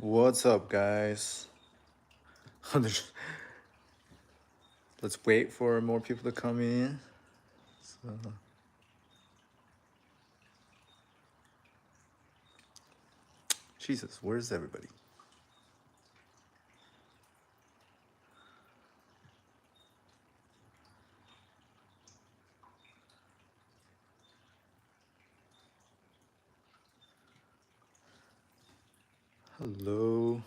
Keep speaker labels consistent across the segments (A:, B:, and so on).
A: What's up, guys? Let's wait for more people to come in. Jesus, where's everybody? Hello.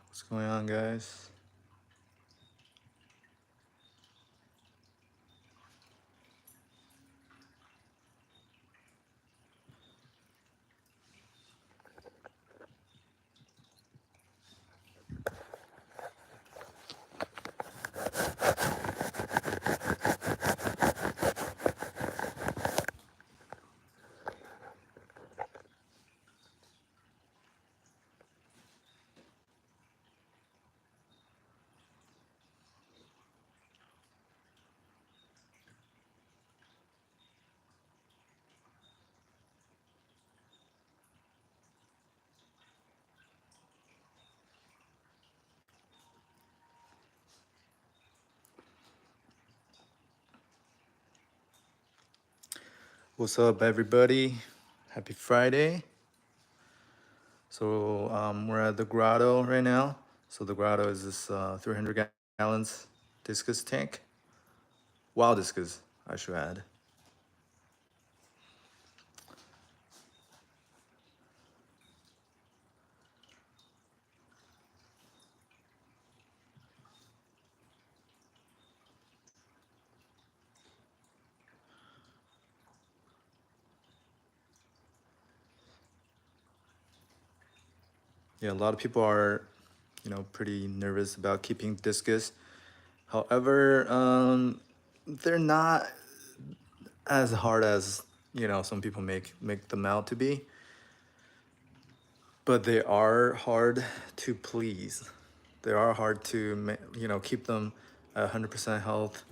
A: What's going on, guys? What's up, everybody? Happy Friday. So we're at the Grotto right now. So the Grotto is this 300 gallons discus tank. Wild discus, I should add. Yeah, a lot of people are, pretty nervous about keeping discus. However, they're not as hard as some people make them out to be, but they are hard to please. They are hard to keep them at 100% health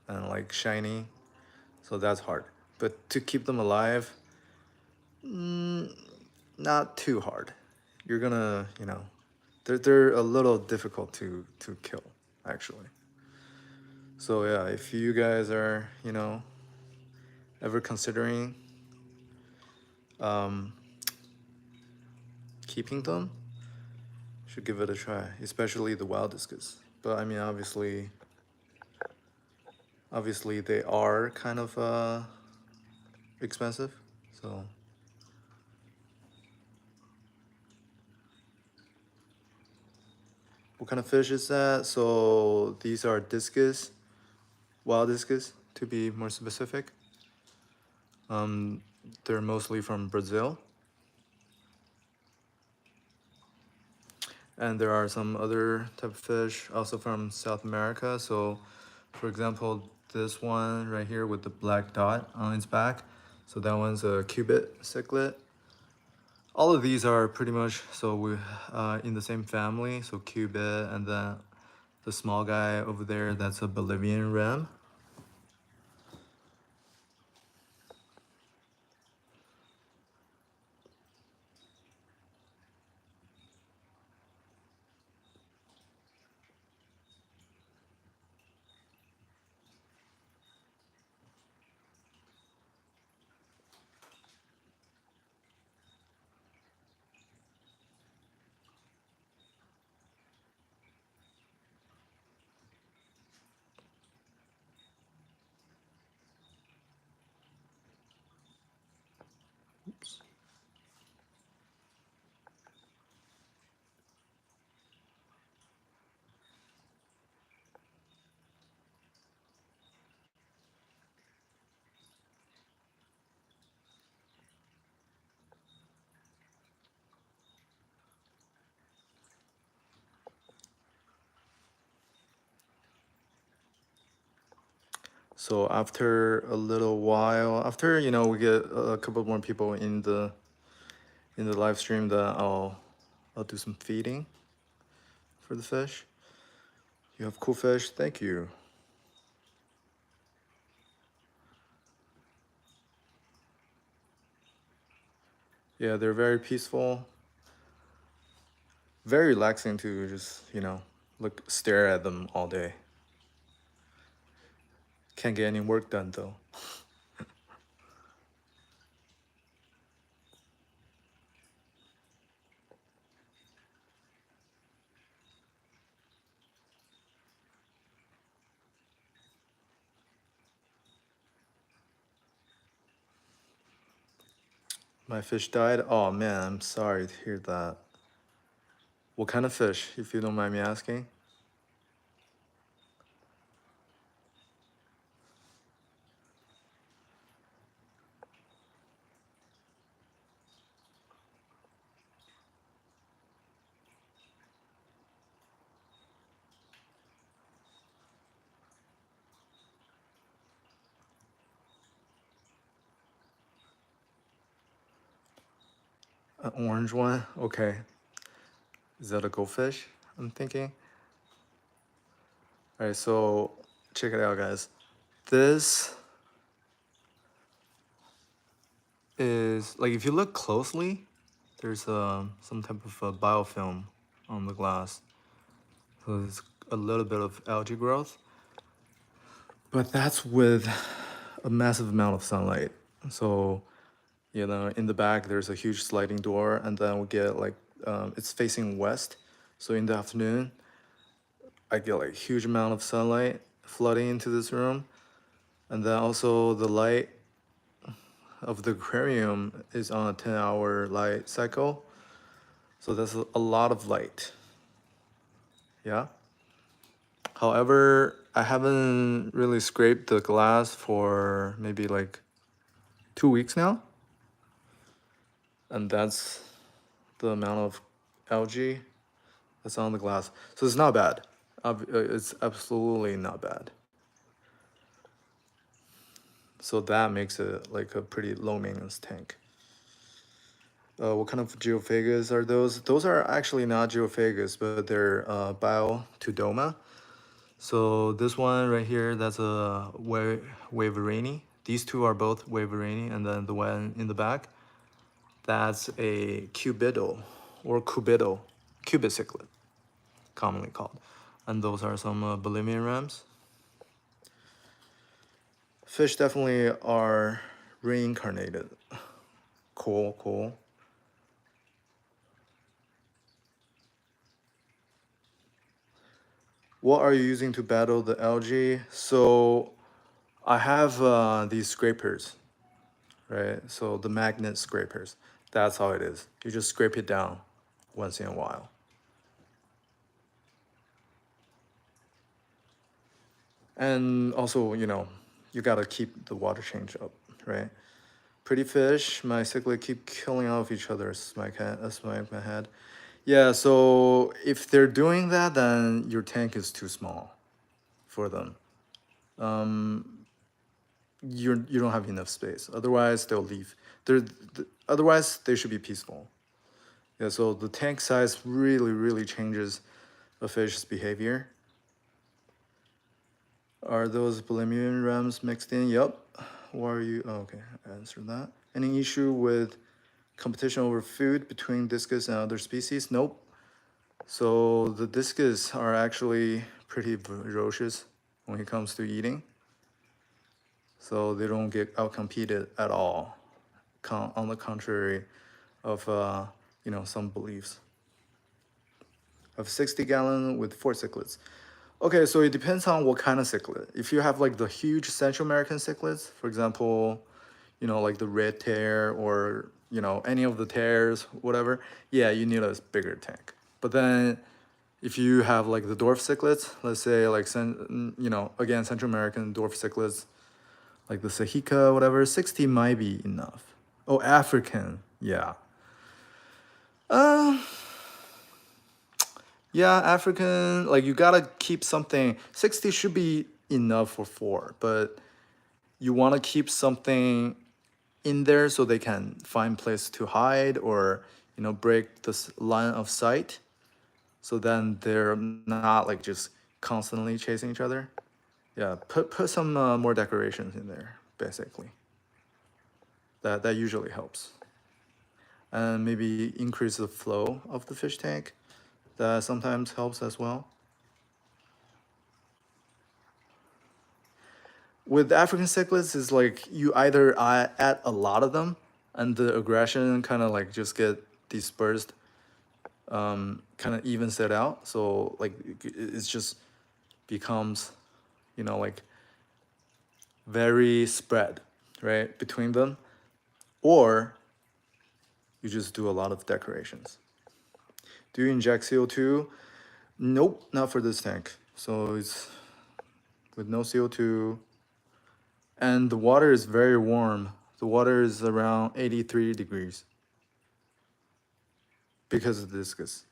A: and like shiny, so that's hard. But to keep them alive, not too hard. You're gonna they're a little difficult to kill, actually. So yeah, if you guys are ever considering keeping them, should give it a try, especially the wild discus. But I mean, obviously they are kind of expensive. So what kind of fish is that? So these are discus, wild discus to be more specific. They're mostly from Brazil. And there are some other type of fish also from South America. So for example, this one right here with the black dot on its back. So that one's a cubit cichlid. All of these are pretty much we in the same family. So cubit, and then the small guy over there, that's a Bolivian ram. Oops. So after a little while, after we get a couple more people in the live stream, then I'll do some feeding for the fish. You have cool fish, thank you. Yeah, they're very peaceful, very relaxing to just, look, stare at them all day. Can't get any work done though. My fish died. Oh man, I'm sorry to hear that. What kind of fish, if you don't mind me asking? An orange one? Okay. Is that a goldfish? I'm thinking. All right, so check it out, guys. This is like if you look closely, there's some type of biofilm on the glass. So there's a little bit of algae growth, but that's with a massive amount of sunlight. So in the back there's a huge sliding door, and then we get like it's facing west. So in the afternoon, I get like huge amount of sunlight flooding into this room, and then also the light of the aquarium is on a 10-hour light cycle. So that's a lot of light. Yeah. However, I haven't really scraped the glass for maybe like 2 weeks now. And that's the amount of algae that's on the glass. So it's not bad. It's absolutely not bad. So that makes it like a pretty low maintenance tank. What kind of geophagus are those? Those are actually not geophagus, but they're Biotudoma. So this one right here, that's a Waverini. These two are both Waverini, and then the one in the back, that's a cubital or cubital, cubicichlid, commonly called. And those are some Bolivian rams. Fish definitely are reincarnated. Cool, cool. What are you using to battle the algae? So I have these scrapers, right? So the magnet scrapers, that's how it is. You just scrape it down once in a while. And also, you gotta keep the water change up, right? Pretty fish, my cichlid keep killing off each other, smack my head. Yeah, so if they're doing that, then your tank is too small for them. You don't have enough space. Otherwise, they'll leave. Otherwise, they should be peaceful. Yeah, so the tank size really, really changes a fish's behavior. Are those Bolivian rams mixed in? Yep. Why are you? Oh, okay, I answered that. Any issue with competition over food between discus and other species? Nope. So the discus are actually pretty ferocious when it comes to eating. So they don't get outcompeted at all. On the contrary of some beliefs. Of 60-gallon with 4 cichlids. Okay, so it depends on what kind of cichlid. If you have like the huge Central American cichlids, for example, like the red tear or any of the tears, whatever, yeah, you need a bigger tank. But then if you have like the dwarf cichlids, let's say like again Central American dwarf cichlids, like the Sahika, whatever, 60 might be enough. Oh, African, yeah. Uh, yeah, African, like you gotta keep something. 60 should be enough for 4, but you wanna keep something in there so they can find place to hide or, break this line of sight. So then they're not like just constantly chasing each other. Yeah, put some more decorations in there, basically. That usually helps. and maybe increase the flow of the fish tank. That sometimes helps as well. With African cichlids, is like you either add a lot of them and the aggression kind of like just get dispersed, kind of evens it out. So like it's just becomes, like very spread, right, between them. Or you just do a lot of decorations. Do you inject CO2? Nope, not for this tank. So it's with no CO2. And the water is very warm. The water is around 83 degrees because of the discus.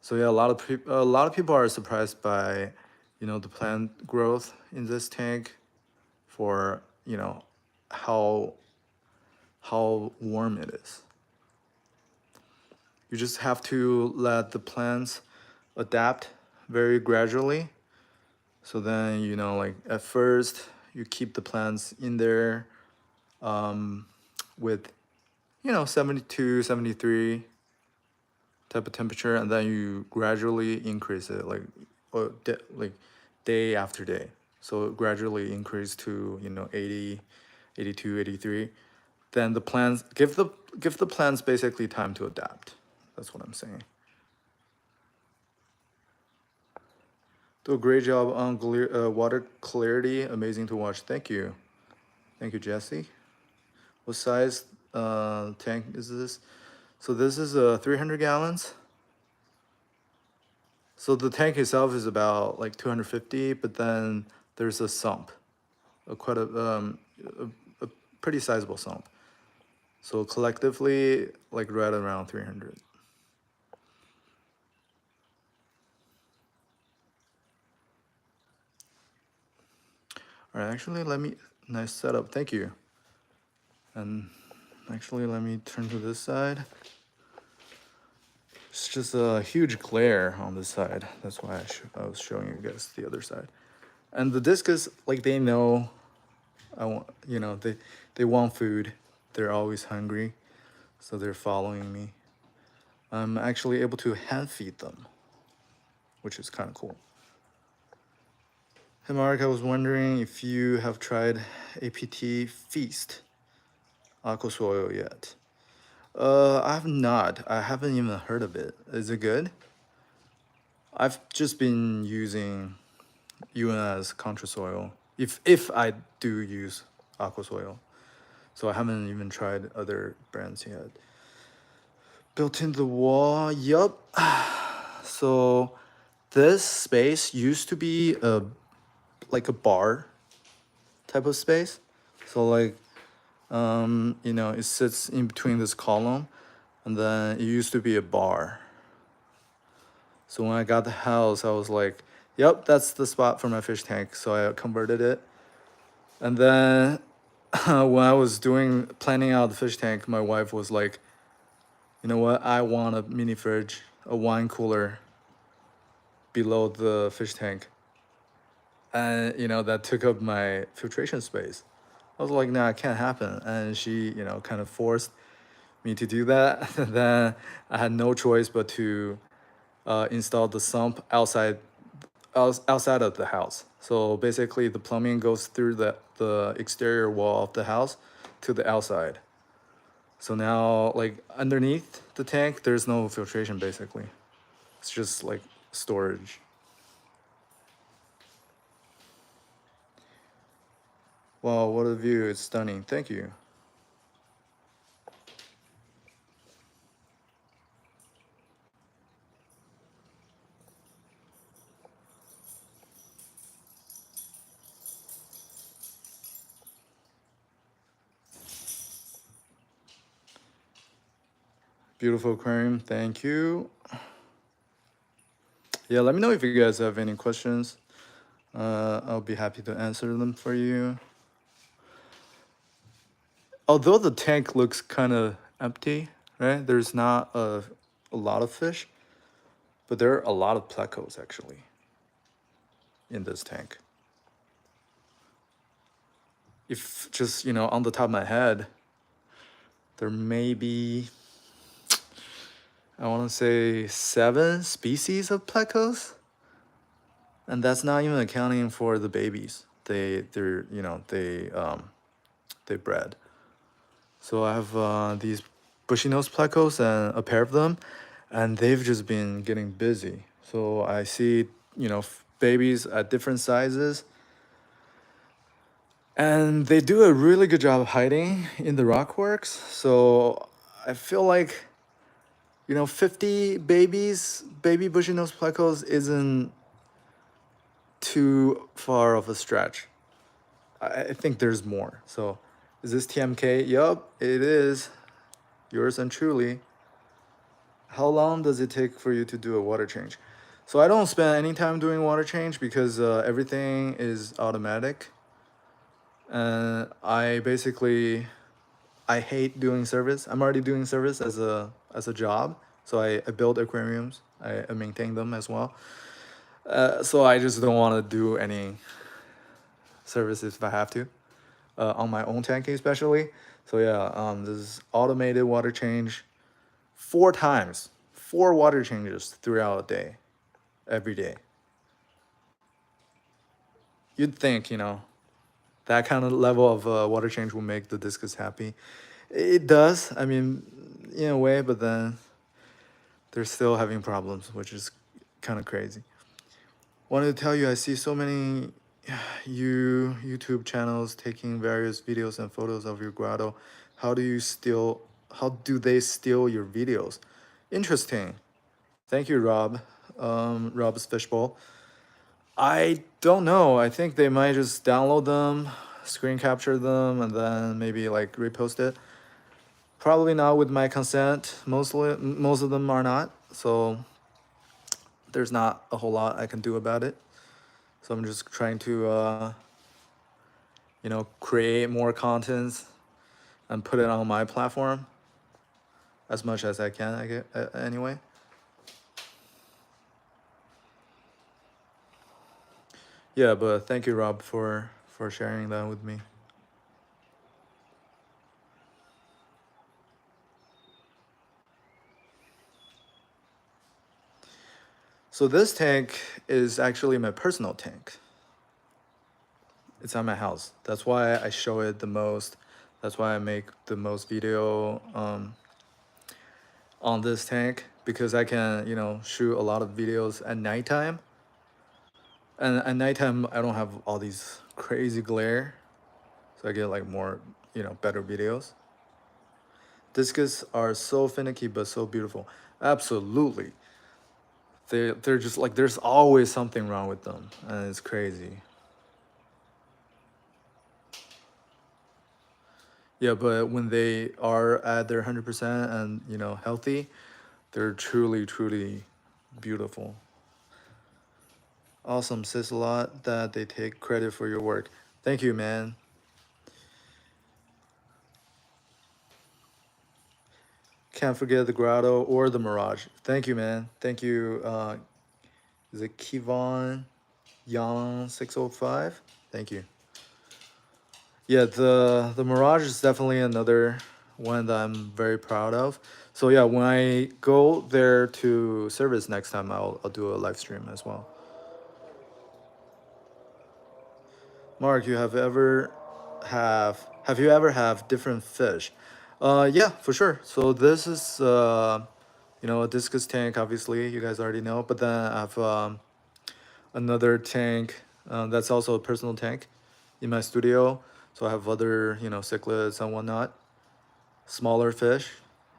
A: So yeah, a lot of people are surprised by, the plant growth in this tank for, how warm it is. You just have to let the plants adapt very gradually. So then, like at first you keep the plants in there with, 72, 73 type of temperature, and then you gradually increase it like day after day. So gradually increase to, 80, 82, 83. Then the plants give the plants basically time to adapt. That's what I'm saying. Do a great job on water clarity. Amazing to watch. Thank you. Thank you, Jesse. What size tank is this? So this is 300 gallons. So the tank itself is about like 250, but then there's a sump, a pretty sizable sump. So collectively, like right around 300. All right, actually, nice setup. Thank you. And actually, let me turn to this side. It's just a huge glare on this side. That's why I was showing you guys the other side. And the discus, like they know, they want food. They're always hungry, so they're following me. I'm actually able to hand feed them, which is kind of cool. Hey Mark, I was wondering if you have tried APT Feast aqua soil yet. I have not. I haven't even heard of it. Is it good? I've just been using UNS contra soil. If I do use aqua soil, so I haven't even tried other brands yet. Built into the wall. Yup. So this space used to be like a bar type of space. So like it sits in between this column, and then it used to be a bar. So when I got the house, I was like, yep, that's the spot for my fish tank. So I converted it. And then when I was planning out the fish tank, my wife was like, you know what? I want a mini fridge, a wine cooler below the fish tank. And, that took up my filtration space. I was like, nah, it can't happen. And she, kind of forced me to do that. Then I had no choice but to install the sump outside of the house. So basically the plumbing goes through the exterior wall of the house to the outside. So now like underneath the tank, there's no filtration basically. It's just like storage. Wow, what a view. It's stunning. Thank you. Beautiful aquarium. Thank you. Yeah, let me know if you guys have any questions. I'll be happy to answer them for you. Although the tank looks kind of empty, right? There's not a lot of fish, but there are a lot of plecos actually in this tank. if just, on the top of my head, there may be, I want to say 7 species of plecos, and that's not even accounting for the babies. They bred. So I have these bushy nose plecos and a pair of them, and they've just been getting busy. So I see, babies at different sizes, and they do a really good job of hiding in the rockworks. So I feel like, 50 baby bushy nose plecos isn't too far of a stretch. I think there's more. So is this TMK? Yup, it is. Yours and truly. How long does it take for you to do a water change? So I don't spend any time doing water change because everything is automatic. And I hate doing service. I'm already doing service as a job. So I build aquariums. I maintain them as well. So I just don't want to do any services if I have to, on my own tank especially. So yeah, this is automated water change 4 times, 4 water changes throughout a day, every day. You'd think, that kind of level of water change will make the discus happy. It does, I mean, in a way, but then they're still having problems, which is kind of crazy. Wanted to tell you, I see so many YouTube channels taking various videos and photos of your grotto. How do they steal your videos? Interesting. Thank you, Rob. Rob's Fishbowl. I don't know. I think they might just download them, screen capture them, and then maybe like repost it. Probably not with my consent. Most of them are not. So there's not a whole lot I can do about it. So I'm just trying to, create more content and put it on my platform as much as I can. I get anyway. Yeah, but thank you, Rob, for sharing that with me. So this tank is actually my personal tank. It's at my house. That's why I show it the most. That's why I make the most video on this tank, because I can, shoot a lot of videos at nighttime. And at nighttime, I don't have all these crazy glare, so I get like more, better videos. Discus are so finicky but so beautiful. Absolutely. They're just like, there's always something wrong with them, and it's crazy. Yeah, but when they are at their 100% and healthy, they're truly, truly beautiful. Awesome, says a lot that they take credit for your work. Thank you, man. Can't forget the Grotto or the Mirage. Thank you, man. Thank you. Is it Kivon Yang 605? Thank you. Yeah, the Mirage is definitely another one that I'm very proud of. So yeah, when I go there to service next time, I'll do a live stream as well. Mark, have you ever have different fish? Yeah, for sure. So this is a discus tank. Obviously, you guys already know. But then I have another tank that's also a personal tank in my studio. So I have other cichlids and whatnot, smaller fish,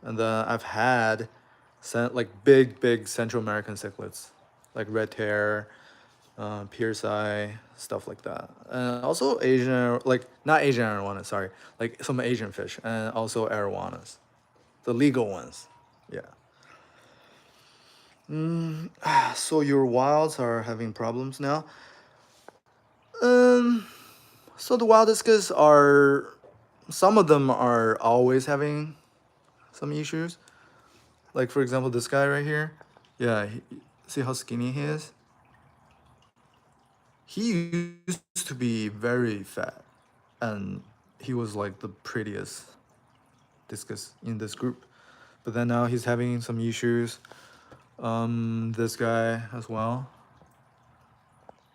A: and then I've had like big Central American cichlids, like red tear, pierce eye, stuff like that. And also Asian, like not Asian arowana, sorry, like some Asian fish, and also arowanas, the legal ones. Yeah. So your wilds are having problems now. Um. So the wild discus are, some of them are always having some issues. Like for example, this guy right here. Yeah. See how skinny he is? He used to be very fat, and he was like the prettiest discus in this group. But then now he's having some issues. This guy as well.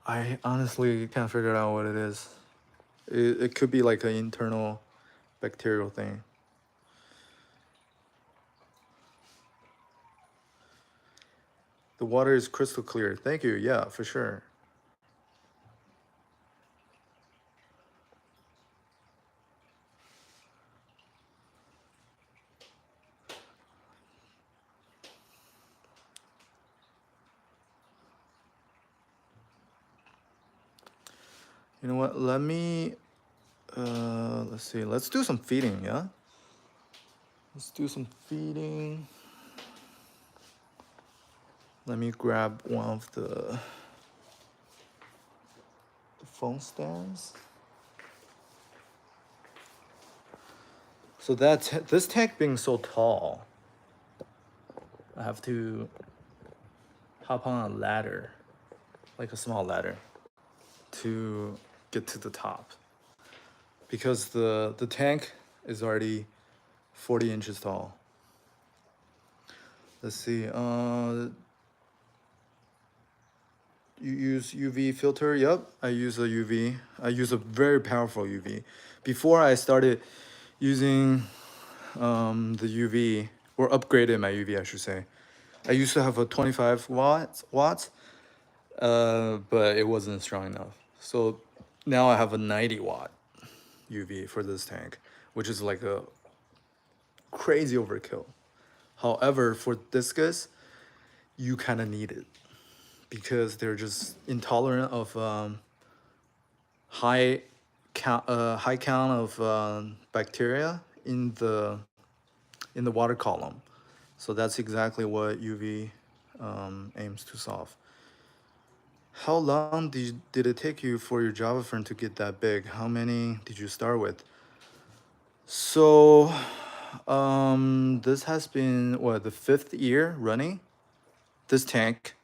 A: I honestly can't figure out what it is. It could be like an internal bacterial thing. The water is crystal clear. Thank you. Yeah, for sure. You know what? Let me, let's see. Let's do some feeding, yeah? Let's do some feeding. Let me grab one of the phone stands. So this tank being so tall, I have to hop on a ladder, like a small ladder, to get to the top. Because the tank is already 40 inches tall. Let's see. You use UV filter? Yep, I use a UV. I use a very powerful UV. Before I started using the UV, or upgraded my UV, I should say, I used to have a 25 watts, but it wasn't strong enough. So now I have a 90 watt UV for this tank, which is like a crazy overkill. However, for discus, you kind of need it because they're just intolerant of high count of bacteria in the water column. So that's exactly what UV aims to solve. How long did it take you for your Java fern to get that big? How many did you start with? So this has been what, the 5th year running this tank,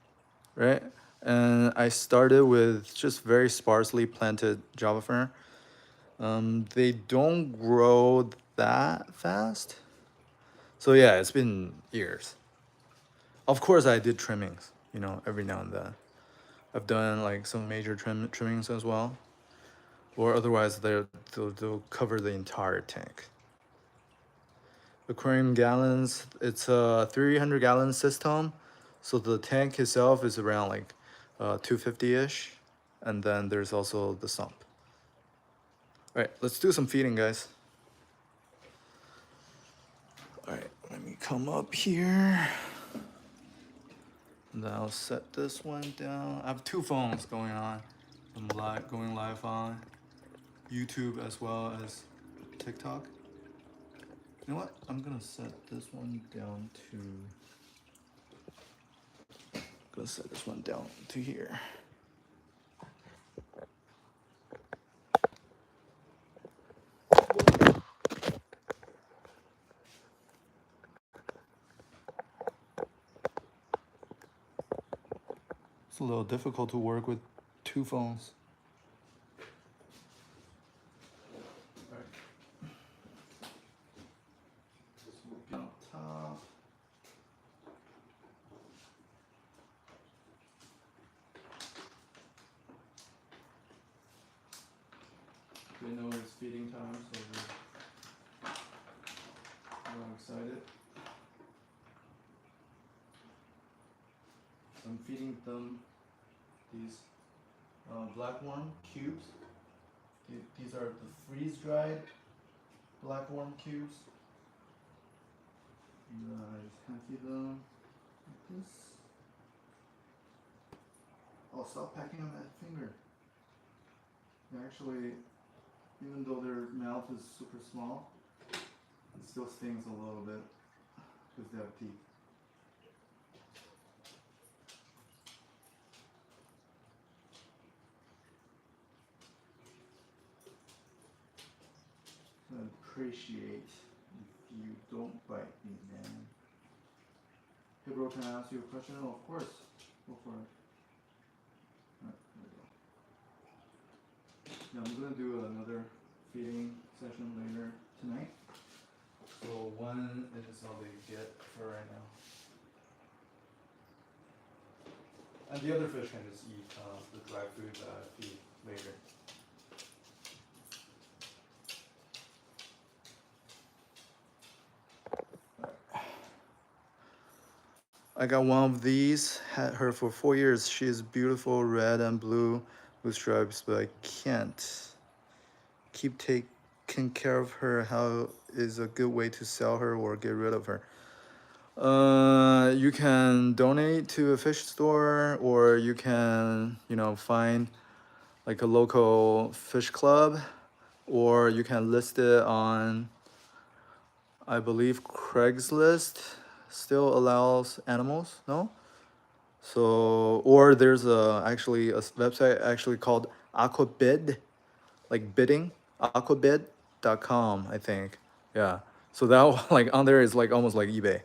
A: right? And I started with just very sparsely planted Java fern. They don't grow that fast. So yeah, it's been years. Of course, I did trimmings, you know, every now and then. I've done like some major trimmings as well. Or otherwise, they'll cover the entire tank. Aquarium gallons, it's a 300 gallon system. So the tank itself is around like 250-ish. And then there's also the sump. All right, let's do some feeding, guys. All right, let me come up here. And then I'll set this one down. I have 2 phones going on. I'm going live on YouTube as well as TikTok. You know what? I'm gonna set this one down to here. It's a little difficult to work with 2 phones. On top. They know it's feeding time, so I'm excited. I'm feeding them these blackworm cubes. These are the freeze-dried blackworm cubes. And I just hand them like this. Oh, stop pecking on that finger. Actually, even though their mouth is super small, it still stings a little bit because they have teeth. I appreciate if you don't bite me, man. Hey bro, can I ask you a question? Oh, of course. Go for it. Alright, there we go. Now I'm gonna do another feeding session later tonight. So one is all they get for right now. And the other fish can just eat the dry food that I feed later. I got one of these, had her for 4 years. She is beautiful, red and blue with stripes, but I can't keep taking care of her. How is a good way to sell her or get rid of her? You can donate to a fish store, or you can, find like a local fish club, or you can list it on, I believe, Craigslist still allows animals, no? So, or there's actually a website actually called Aquabid, like bidding, aquabid.com, I think. Yeah. So that like on there is like almost like eBay,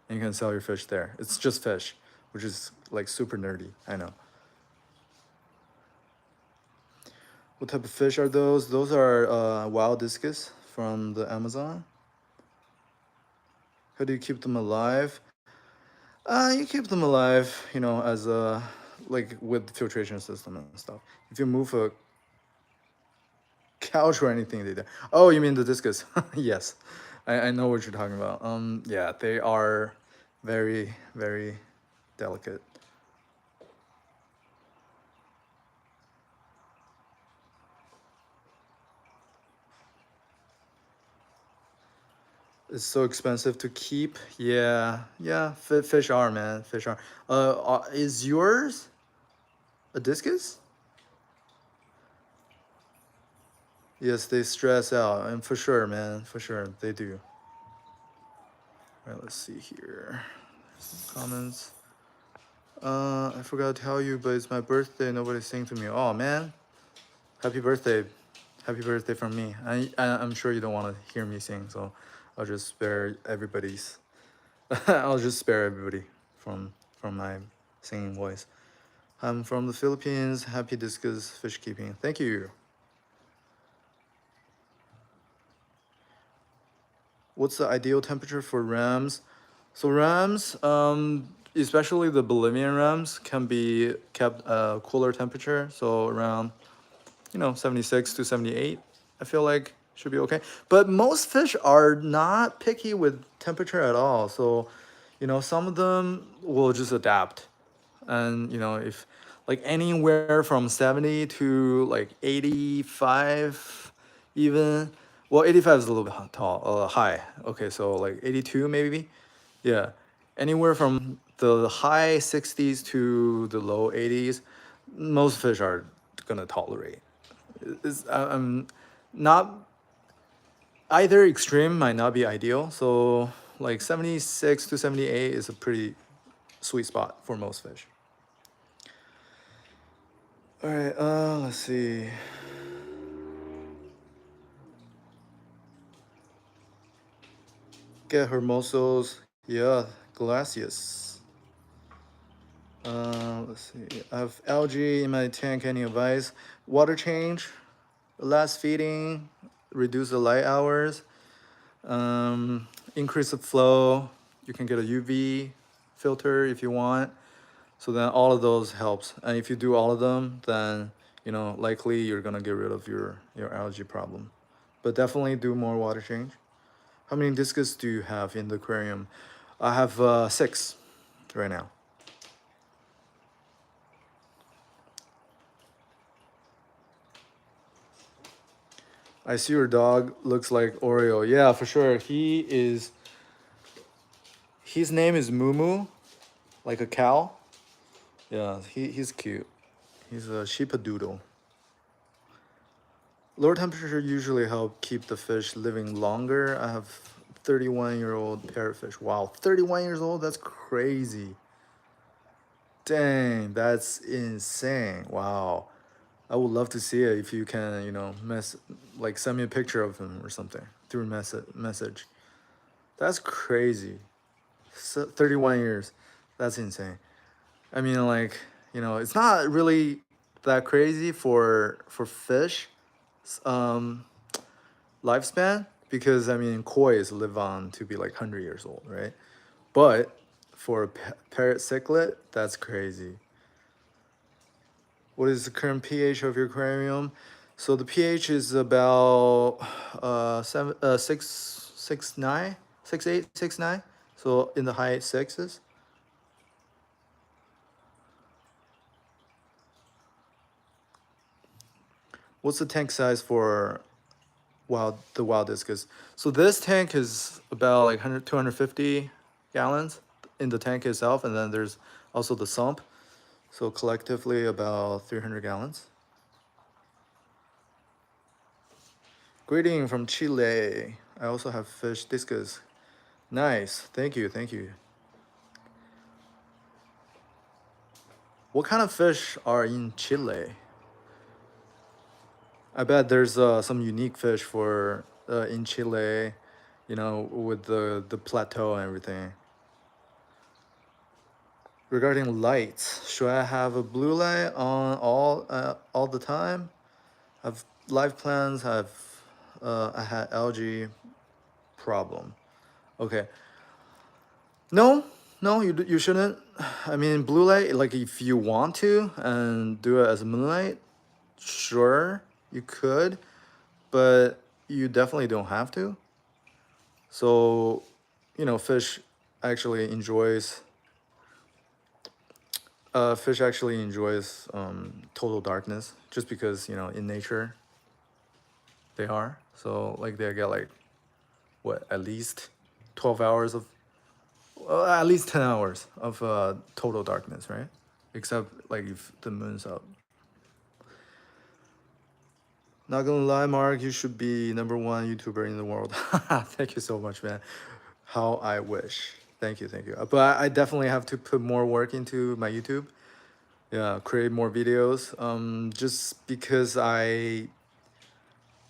A: and you can sell your fish there. It's just fish, which is like super nerdy. I know. What type of fish are those? Those are wild discus from the Amazon. How do you keep them alive? You keep them alive, as a like with filtration system and stuff. If you move a couch or anything, they do. Oh, you mean the discus? Yes, I know what you're talking about. Yeah, they are very, very delicate. It's so expensive to keep. Yeah, yeah. Fish are, man. Fish are. Is yours a discus? Yes, they stress out, and for sure, man. For sure, they do. All right, let's see here. Some comments. I forgot to tell you, but it's my birthday. Nobody sing to me. Oh man, happy birthday! Happy birthday from me. I'm sure you don't want to hear me sing, so I'll just spare everybody's. I'll just spare everybody from my singing voice. I'm from the Philippines. Happy discus fish keeping. Thank you. What's the ideal temperature for rams? So rams, especially the Bolivian rams, can be kept cooler temperature. So around 76 to 78, I feel like should be okay. But most fish are not picky with temperature at all. So, some of them will just adapt. And, if like anywhere from 70 to like 85, even, well, 85 is a little bit tall, high. Okay, so like 82 maybe. Yeah. Anywhere from the high 60s to the low 80s, most fish are gonna tolerate. Not either extreme might not be ideal. So like 76 to 78 is a pretty sweet spot for most fish. All right, let's see. Get hermosos, yeah, glacius. Let's see. I have algae in my tank. Any advice? Water change, last feeding, reduce the light hours, increase the flow. You can get a UV filter if you want. So then all of those helps. And if you do all of them, then likely you're gonna get rid of your algae problem. But definitely do more water change. How many discus do you have in the aquarium? I have 6 right now. I see your dog looks like Oreo. Yeah, for sure. His name is Mumu, like a cow. Yeah, he's cute. He's a sheepadoodle. Lower temperature usually help keep the fish living longer. I have 31-year-old parrotfish. Wow, 31 years old? That's crazy. Dang, that's insane. Wow. I would love to see it if you can, like send me a picture of him or something through message. That's crazy. 31 years. That's insane. I mean, like, it's not really that crazy for fish. Um, lifespan because I mean koi's live on to be like 100 years old, right? But for a parrot cichlid, that's crazy. What is the current pH of your aquarium? So the pH is about seven, 6, 6, 9, 6, 8, 6, 9. So in the high sixes. What's the tank size for the wild discus? So this tank is about like 100, 250 gallons in the tank itself, and then there's also the sump. So collectively about 300 gallons. Greeting from Chile. I also have fish discus. Nice. Thank you. Thank you. What kind of fish are in Chile? I bet there's some unique fish for in Chile, you know, with the plateau and everything. Regarding lights, should I have a blue light on all the time? I've live plans. I had algae problem. Okay. No, no, you shouldn't. I mean, blue light. Like if you want to and do it as moonlight, sure you could, but you definitely don't have to. So, you know, actually enjoys fish actually enjoys total darkness just because you know in nature they are. So like they get like what at least 12 hours of at least 10 hours of total darkness, right? Except like if the moon's up. Not gonna lie, Mark, you should be #1 YouTuber in the world. Thank you so much, man. How I wish. Thank you, thank you. But I definitely have to put more work into my YouTube. Yeah, create more videos. Just because I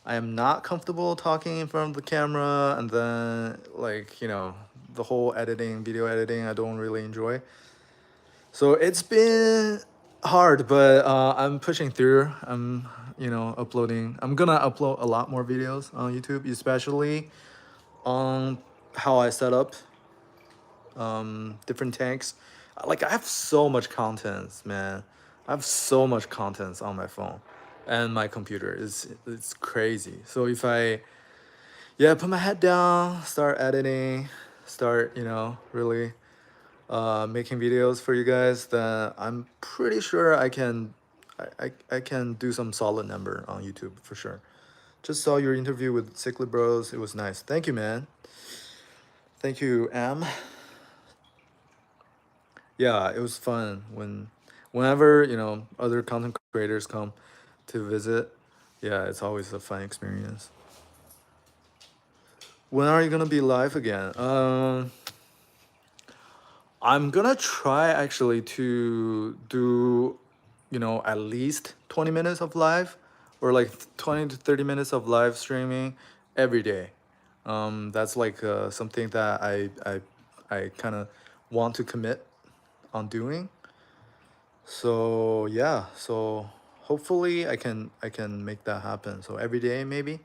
A: am not comfortable talking in front of the camera, and then like you know the whole video editing, I don't really enjoy. So it's been hard, but I'm pushing through. I'm you know uploading. I'm gonna upload a lot more videos on YouTube, especially on how I set up different tanks. Like I have so much contents, man. I have so much contents on my phone and my computer. It's crazy. So if I yeah put my head down, start editing, start you know really making videos for you guys, then I'm pretty sure I can do some solid number on YouTube for sure. Just saw your interview with Cichlid Bros. It was nice. Thank you, man. Thank you, Am. Yeah, it was fun whenever you know other content creators come to visit. Yeah, it's always a fun experience. When are you gonna be live again? I'm gonna try actually to do, you know, at least 20 minutes of live, or like 20 to 30 minutes of live streaming every day. That's like something that I kind of want to commit on doing. So yeah, so hopefully I can make that happen. So every day maybe.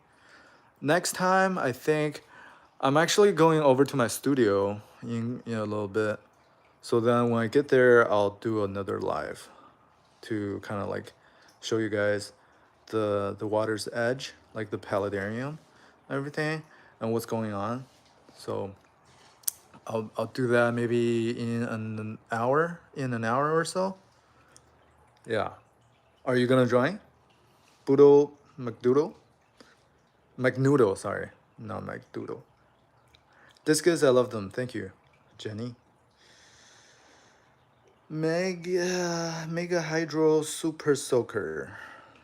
A: Next time I think I'm actually going over to my studio in a little bit. So then when I get there, I'll do another live to kind of like show you guys the water's edge, like the paludarium, everything, and what's going on. So I'll do that maybe in an hour or so. Yeah. Are you gonna join? Boodle McDoodle? McNoodle, sorry. Not McDoodle. Discus, I love them. Thank you, Jenny. Mega Hydro Super Soaker.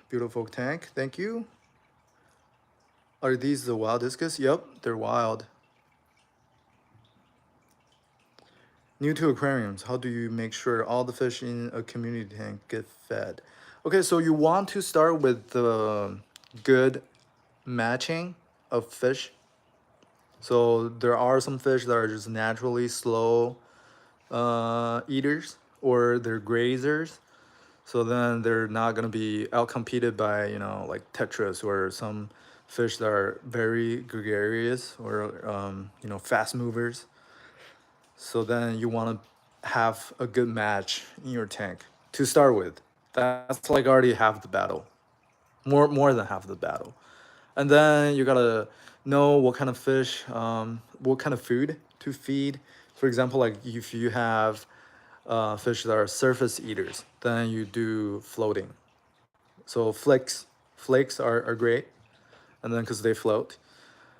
A: Beautiful tank. Thank you. Are these the wild discus? Yep, they're wild. New to aquariums, how do you make sure all the fish in a community tank get fed? Okay, so you want to start with the good matching of fish. So there are some fish that are just naturally slow eaters, or they're grazers. So then they're not gonna be outcompeted by you know like tetras or fish that are very gregarious or you know, fast movers. So then you want to have a good match in your tank to start with. That's like already half the battle, more than half the battle. And then you gotta know what kind of fish, what kind of food to feed. For example, like if you have fish that are surface eaters, then you do floating. So flakes are great, and then because they float.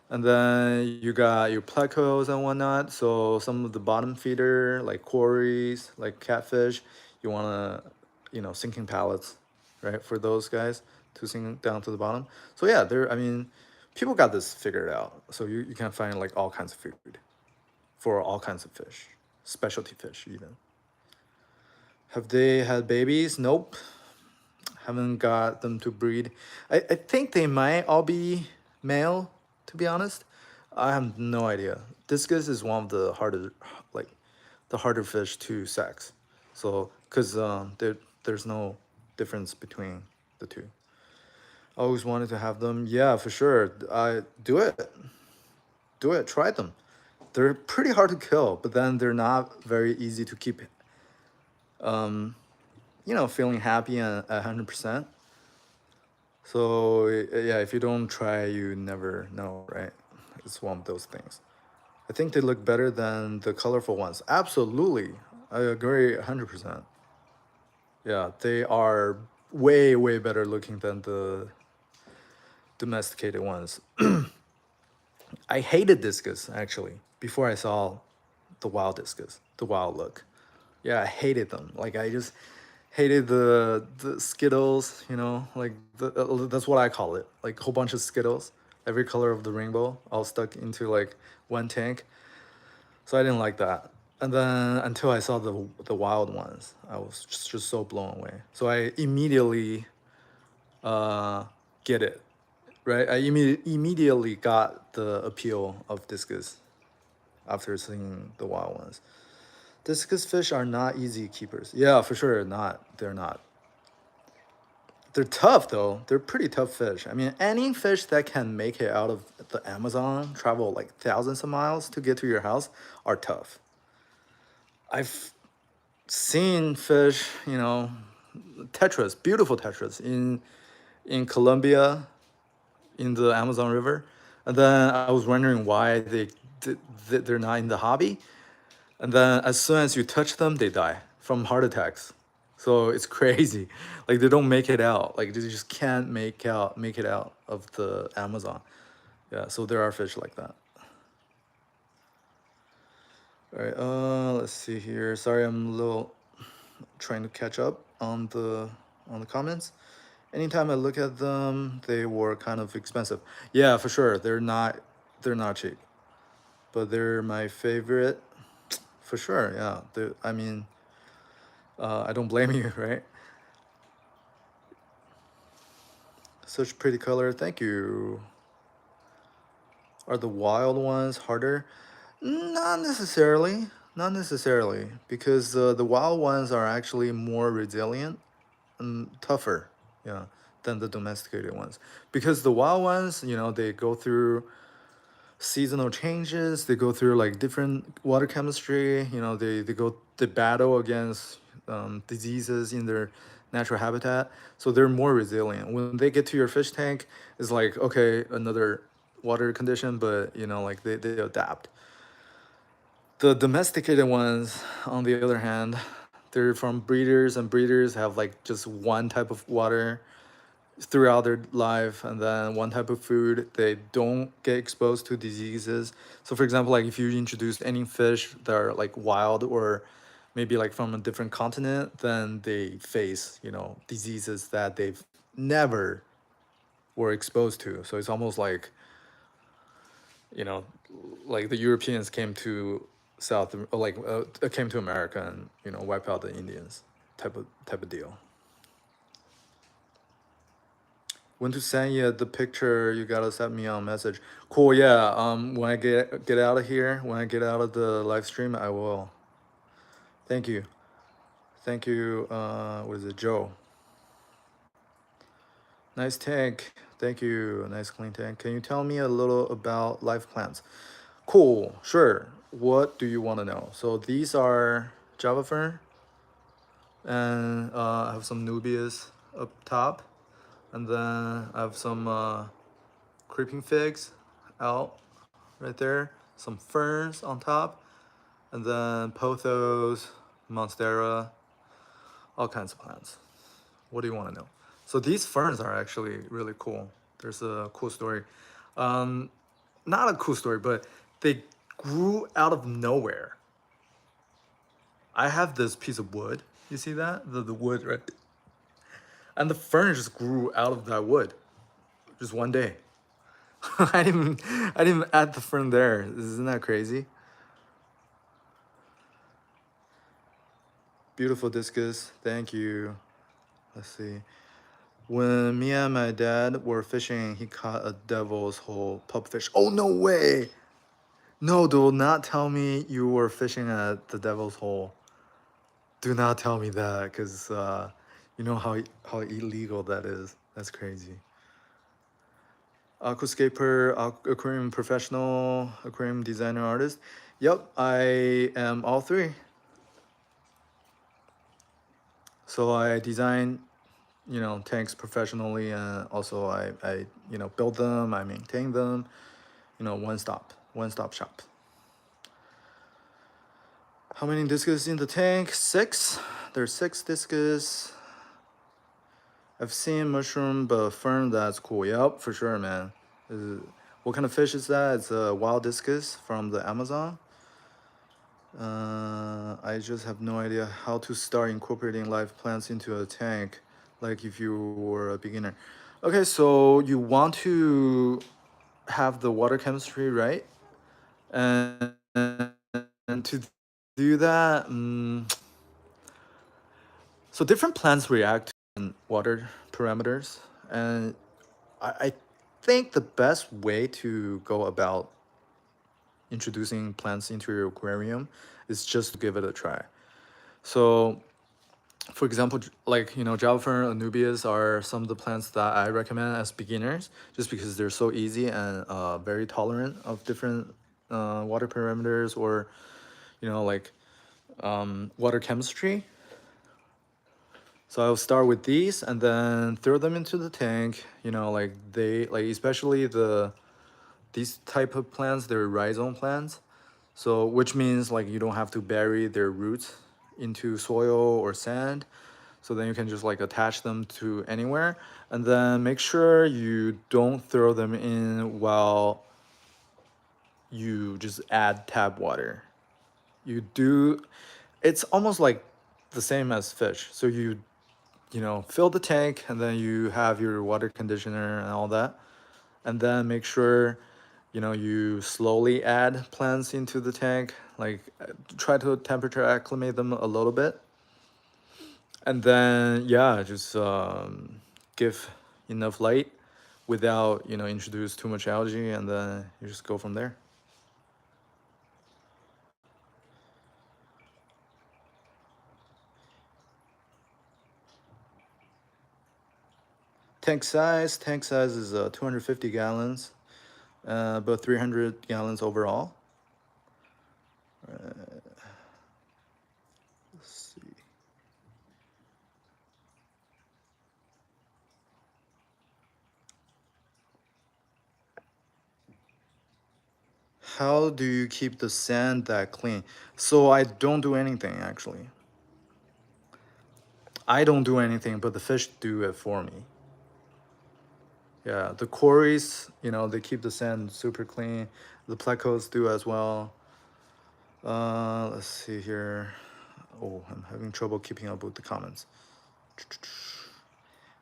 A: And then you got your plecos and whatnot. So some of the bottom feeder, like quarries, like catfish, you wanna, you know, sinking pallets, right? For those guys to sink down to the bottom. So yeah, there. I mean, people got this figured out. So you can find like all kinds of food for all kinds of fish, specialty fish even. Have they had babies? Nope. Haven't got them to breed. I think they might all be male, to be honest. I have no idea. Discus is one of the harder, like, the harder fish to sex. So, because there's no difference between the two. I always wanted to have them. Yeah, for sure. I do it. Do it. Try them. They're pretty hard to kill, but then they're not very easy to keep, you know, feeling happy and 100%. So yeah, if you don't try, you never know, right? It's one of those things. I think they look better than the colorful ones. Absolutely, I agree 100%. Yeah, they are way better looking than the domesticated ones. I hated discus actually before I saw the wild discus, the wild look. Yeah, I hated them. Like I just hated the Skittles, you know, like that's what I call it. Like a whole bunch of Skittles, every color of the rainbow, all stuck into like one tank. So I didn't like that. And then until I saw the wild ones, I was just so blown away. So I immediately uh, get it, right? I immediately got the appeal of discus after seeing the wild ones. Discus fish are not easy keepers. Yeah, for sure, not. They're not. They're tough though. They're pretty tough fish. I mean, any fish that can make it out of the Amazon, travel like thousands of miles to get to your house, are tough. I've seen fish, you know, tetras, beautiful tetras in Colombia, in the Amazon River, and then I was wondering why they're not in the hobby. And then as soon as you touch them, they die from heart attacks. So it's crazy. Like they don't make it out. Like they just can't make it out of the Amazon. Yeah, so there are fish like that. All right, let's see here. Sorry, I'm a little trying to catch up on the comments. Anytime I look at them, they were kind of expensive. Yeah, for sure. They're not cheap. But they're my favorite for sure. Yeah. I mean, I don't blame you, right? Such pretty color. Thank you. Are the wild ones harder? Not necessarily. Not necessarily. Because the wild ones are actually more resilient and tougher, yeah, than the domesticated ones. Because the wild ones, you know, they go through seasonal changes, they go through like different water chemistry, you know, they battle against diseases in their natural habitat, so they're more resilient. When they get to your fish tank, it's like, okay, another water condition, but you know, like they adapt. The domesticated ones, on the other hand, they're from breeders, and breeders have like just one type of water throughout their life, and then one type of food. They don't get exposed to diseases. So for example, like if you introduce any fish that are like wild or maybe like from a different continent, then they face, you know, diseases that they've never were exposed to. So it's almost like, you know, like the Europeans came to came to America and, you know, wipe out the Indians, type of deal. When to send you the picture, you gotta send me a message. Cool, yeah. When I get out of here, when I get out of the live stream, I will. Thank you. Thank you. What is it, Joe? Nice tank. Thank you. Nice clean tank. Can you tell me a little about life plants? Cool. Sure. What do you want to know? So these are Java fern, and I have some Nubias up top, and then I have some creeping figs out right there, some ferns on top, and then pothos, monstera, all kinds of plants. What do you want to know? So these ferns are actually really cool. There's a cool story. Um, Not a cool story, but they grew out of nowhere. I have this piece of wood. You see that? The wood, right? And the fern just grew out of that wood, just one day. I didn't add the fern there. Isn't that crazy? Beautiful discus. Thank you. Let's see. When me and my dad were fishing, he caught a devil's hole pupfish. Oh, no way! No, do not tell me you were fishing at the devil's hole. Do not tell me that, because you know how illegal that is. That's crazy. Aquascaper, aquarium professional, aquarium designer, artist. Yep, I am all three. So I design, tanks professionally, and also I build them, I maintain them. One stop shop. How many discus in the tank? 6. There's 6 discus. I've seen mushroom, but fern, that's cool. Yep, for sure, man. What kind of fish is that? It's a wild discus from the Amazon. I just have no idea how to start incorporating live plants into a tank, like if you were a beginner. Okay, so you want to have the water chemistry, right? And to do that, so different plants react to water parameters, and I think the best way to go about introducing plants into your aquarium is just to give it a try. So, for example, like Java fern, Anubias are some of the plants that I recommend as beginners, just because they're so easy and very tolerant of different water parameters, or like water chemistry. So I'll start with these and then throw them into the tank. Especially these type of plants, they're rhizome plants. So which means like you don't have to bury their roots into soil or sand. So then you can just like attach them to anywhere, and then make sure you don't throw them in while you just add tap water. It's almost like the same as fish. So you fill the tank, and then you have your water conditioner and all that, and then make sure you slowly add plants into the tank, like try to temperature acclimate them a little bit, and then yeah, just give enough light without introduce too much algae, and then you just go from there. Tank size is 250 gallons, about 300 gallons overall. Let's see. How do you keep the sand that clean? So I don't do anything, actually. I don't do anything, but the fish do it for me. Yeah, the quarries, they keep the sand super clean. The plecos do as well. Let's see here. Oh, I'm having trouble keeping up with the comments.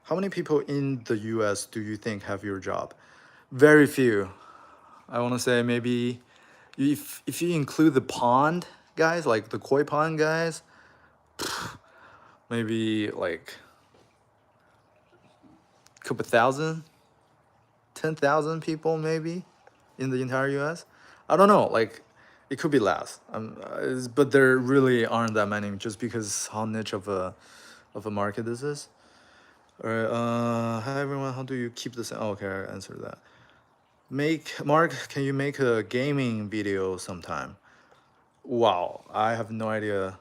A: How many people in the US do you think have your job? Very few. I want to say maybe, if you include the pond guys, like the koi pond guys, maybe like a couple thousand, 10,000 people maybe in the entire US. I don't know, like it could be less. But there really aren't that many, just because how niche of a market this is. All right. Hi everyone. How do you keep this? Oh, okay, I answered that. Mark. Can you make a gaming video sometime? Wow, I have no idea.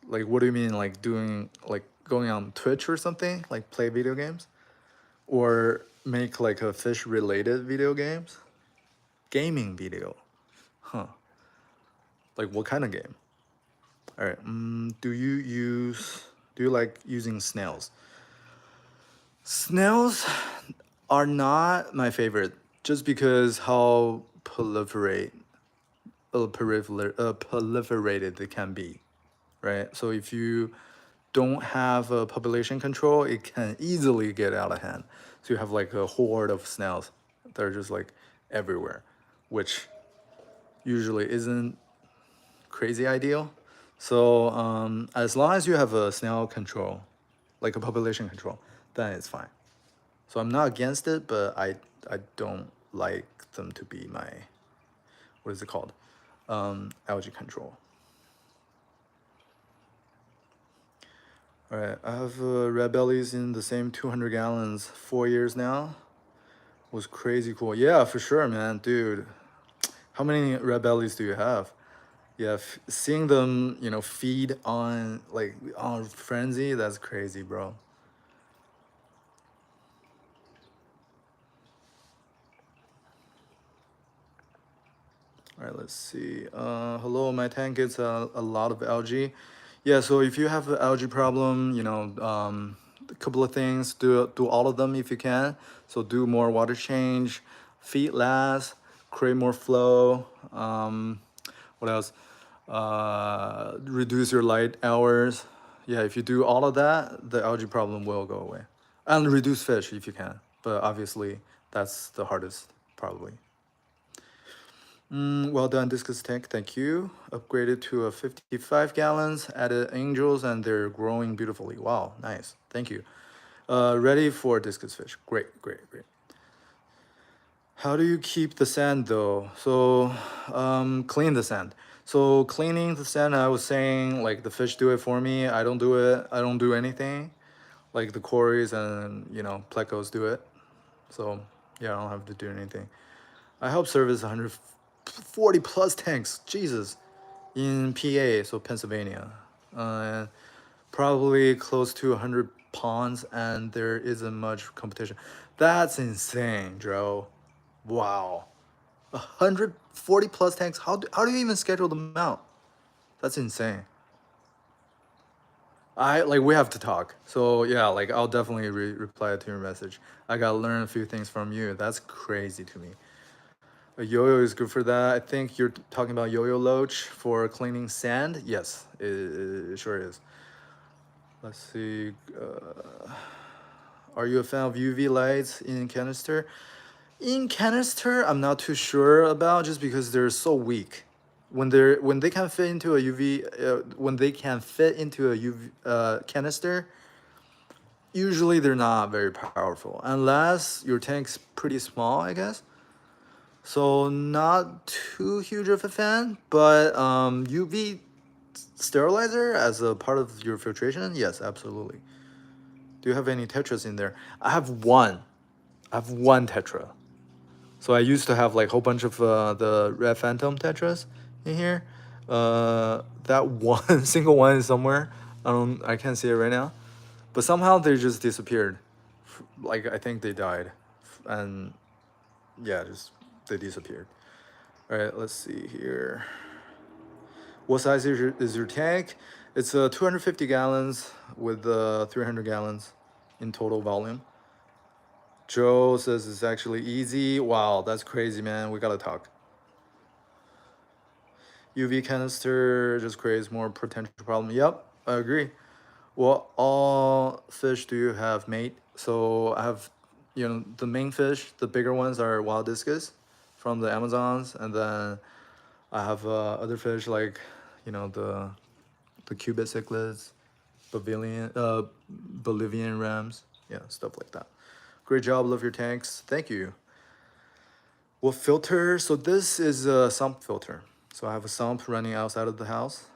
A: Like, what do you mean? Like doing like going on Twitch or something? Like play video games, or make like a fish related video games? Gaming video, huh? Like what kind of game? All right. Do you like using snails? Snails are not my favorite just because how proliferated it can be, right? So if you don't have a population control, it can easily get out of hand. So you have like a horde of snails that are just like everywhere, which usually isn't crazy ideal. So as long as you have a snail control, like a population control, then it's fine. So I'm not against it, but I don't like them to be my, what is it called? Algae control. All right, I have red bellies in the same 200 gallons 4 years now. Was crazy cool. Yeah, for sure, man, dude. How many red bellies do you have? Yeah, seeing them, feed on like on frenzy, that's crazy, bro. All right, let's see. Hello, my tank gets a lot of algae. Yeah, so if you have an algae problem, a couple of things. Do all of them if you can. So do more water change, feed less, create more flow. What else? Reduce your light hours. Yeah, if you do all of that, the algae problem will go away. And reduce fish if you can. But obviously, that's the hardest, probably. Well done, Discus Tank. Thank you. Upgraded to a 55 gallons, added angels, and they're growing beautifully. Wow, nice. Thank you. Ready for Discus Fish. Great, great, great. How do you keep the sand though? So, clean the sand. So, cleaning the sand, I was saying, like, the fish do it for me. I don't do it. I don't do anything. Like, the quarries and, plecos do it. So, yeah, I don't have to do anything. I help service 140 plus tanks. Jesus. In PA, so Pennsylvania. Probably close to 100 ponds, and there isn't much competition. That's insane, Joe. Wow. 140 plus tanks. How do you even schedule them out? That's insane. We have to talk. So yeah, like I'll definitely reply to your message. I gotta learn a few things from you. That's crazy to me. A yo-yo is good for that. I think you're talking about yo-yo loach for cleaning sand. Yes, it sure is. Let's see. Are you a fan of UV lights in canister? In canister, I'm not too sure about just because they're so weak. When they can fit into a UV when they can fit into a UV canister, usually they're not very powerful unless your tank's pretty small, I guess. So not too huge of a fan, but UV sterilizer as a part of your filtration, yes, absolutely. Do you have any tetras in there? I have one. I have one tetra. So I used to have like a whole bunch of the red phantom tetras in here. That one single one is somewhere. I can't see it right now, but somehow they just disappeared. Like I think they died, and yeah, just they disappeared. All right, let's see here. What size is your tank? It's 250 gallons with 300 gallons in total volume. Joe says it's actually easy. Wow, that's crazy, man. We gotta talk. UV canister just creates more potential problem. Yep, I agree. What all fish do you have, mate? So I have, the main fish, the bigger ones are wild discus from the Amazons, and then I have other fish like, the cubit cichlids, Bolivian rams, yeah, stuff like that. Great job, love your tanks. Thank you. What filter? So this is a sump filter. So I have a sump running outside of the house.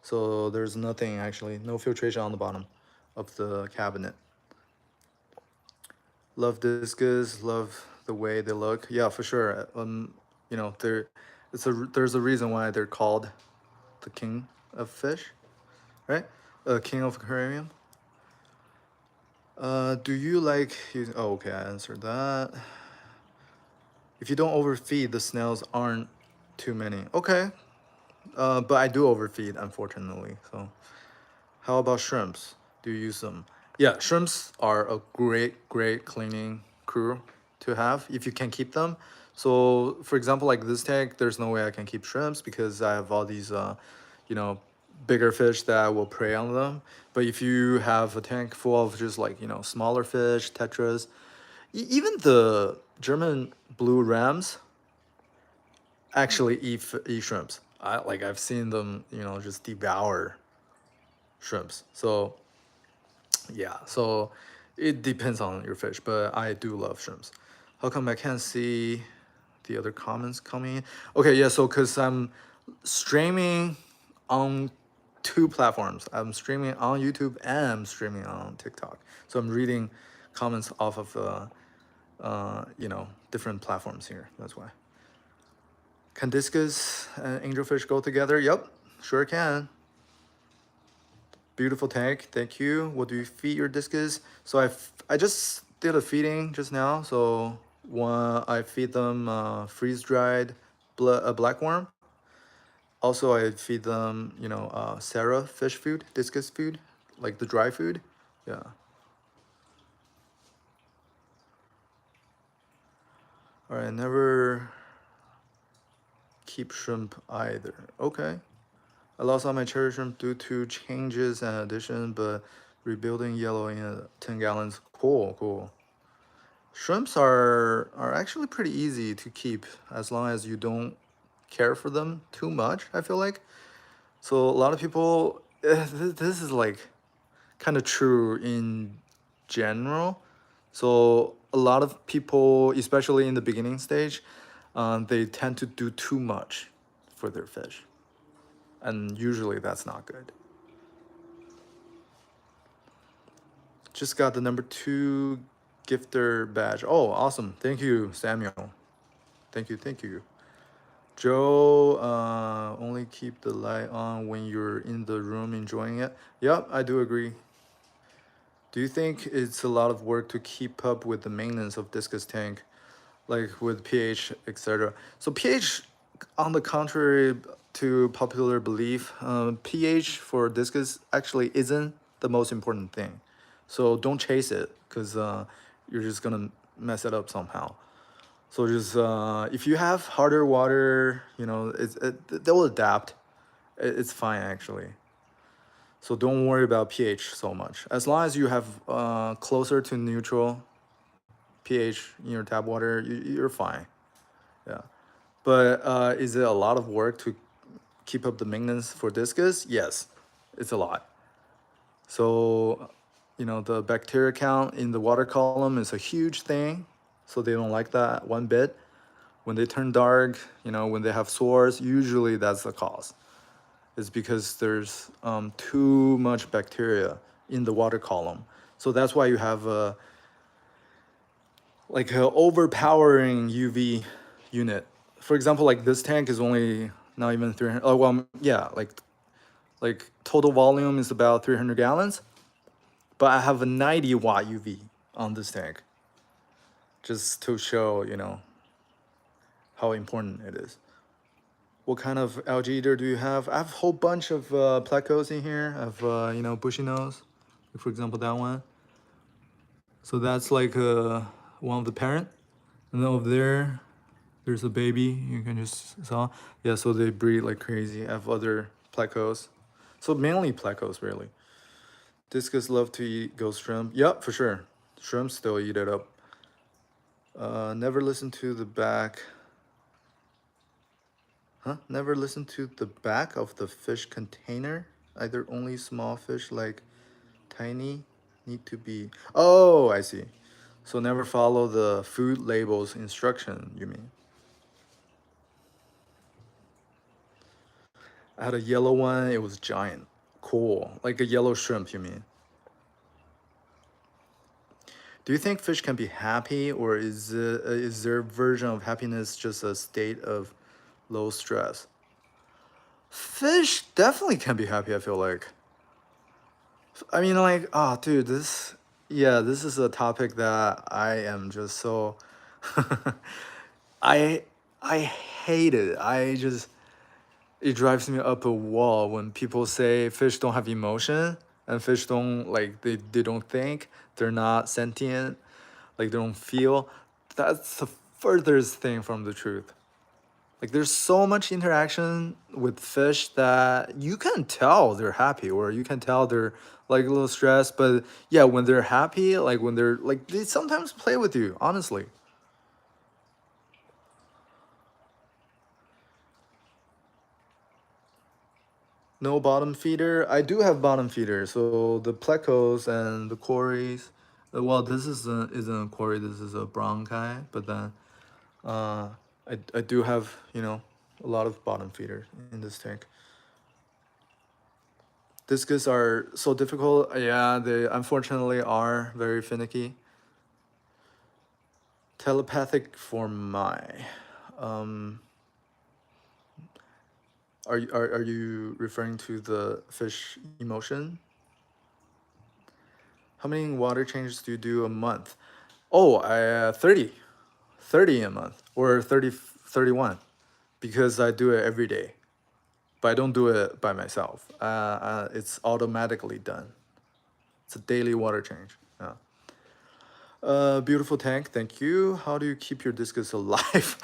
A: So there's nothing actually, no filtration on the bottom of the cabinet. Love discus, love the way they look. Yeah, for sure. You know, there's a reason why they're called the king of fish, right? King of aquarium. Do you like using? Oh, okay, I answered that. If you don't overfeed, the snails aren't too many. Okay, but I do overfeed, unfortunately. So, how about shrimps? Do you use them? Yeah, shrimps are a great cleaning crew to have if you can keep them. So, for example, like this tank, there's no way I can keep shrimps because I have all these, you know, bigger fish that will prey on them. But if you have a tank full of just like, you know, smaller fish, tetras, even the German blue rams actually eat shrimps. I've seen them, you know, just devour shrimps. So yeah, so it depends on your fish, but I do love shrimps. How come I can't see the other comments coming in? Okay, yeah, so because I'm streaming on two platforms. I'm streaming on YouTube and I'm streaming on TikTok. So I'm reading comments off of you know, different platforms here. That's why. Can discus and angelfish go together? Yep, sure can. Beautiful tank, thank you. What do you feed your discus? So I just did a feeding just now. So one I feed them freeze dried black worm. Also I feed them, you know, Sarah fish food, discus food, like the dry food. Yeah. All right, never keep shrimp either. Okay. I lost all my cherry shrimp due to changes and addition, but rebuilding yellow in 10 gallons. Cool, cool. Shrimps are actually pretty easy to keep as long as you don't care for them too much, I feel like. So a lot of people, this is like kind of true in general. So a lot of people, especially in the beginning stage, they tend to do too much for their fish. And usually that's not good. Just got the number 2 gifter badge. Oh, awesome. Thank you, Samuel. Thank you, thank you. Joe, only keep the light on when you're in the room enjoying it. Yep, I do agree. Do you think it's a lot of work to keep up with the maintenance of discus tank, like with pH, etc.? So pH, on the contrary to popular belief, pH for discus actually isn't the most important thing. So don't chase it because you're just gonna mess it up somehow. So just if you have harder water, you know, they'll adapt. It's fine actually. So don't worry about pH so much. As long as you have closer to neutral pH in your tap water, you're fine. Yeah. But is it a lot of work to keep up the maintenance for discus? Yes, it's a lot. So, you know, the bacteria count in the water column is a huge thing. So they don't like that one bit. When they turn dark, you know, when they have sores, usually that's the cause. It's because there's too much bacteria in the water column. So that's why you have like a overpowering UV unit. For example, like this tank is only not even 300. Oh well, yeah, like total volume is about 300 gallons, but I have a 90-watt UV on this tank, just to show, you know, how important it is. What kind of algae eater do you have? I have a whole bunch of plecos in here. I have, you know, bushy nose, for example, that one. So that's like one of the parent. And then over there, there's a baby. You can just saw. Yeah, so they breed like crazy. I have other plecos. So mainly plecos, really. Discus love to eat ghost shrimp. Yep, for sure. Shrimp still eat it up. Never listen to the back. Huh? Never listen to the back of the fish container. Either only small fish like tiny need to be. Oh, I see. So never follow the food labels instruction, you mean? I had a yellow one, it was giant. Cool. Like a yellow shrimp, you mean? Do you think fish can be happy, or is their version of happiness just a state of low stress? Fish definitely can be happy, I feel like. I mean, like, oh, dude, yeah, this is a topic that I am just so, I, I hate it. It drives me up a wall when people say fish don't have emotion and fish don't, like, they don't think, they're not sentient, like, they don't feel. That's the furthest thing from the truth. Like there's so much interaction with fish that you can tell they're happy or you can tell they're like a little stressed. But yeah, when they're happy, like when they're like they sometimes play with you, honestly. No bottom feeder. I do have bottom feeder. So the plecos and the quarries. Well, this isn't a quarry. This is a bronchi. But then I do have a lot of bottom feeder in this tank. Discus are so difficult. Yeah, they unfortunately are very finicky. Telepathic for my. Um, are you referring to the fish emotion? How many water changes do you do a month? Oh, 30. 30 a month or 30, 31 because I do it every day. But I don't do it by myself. It's automatically done. It's a daily water change. Yeah. Beautiful tank, thank you. How do you keep your discus alive?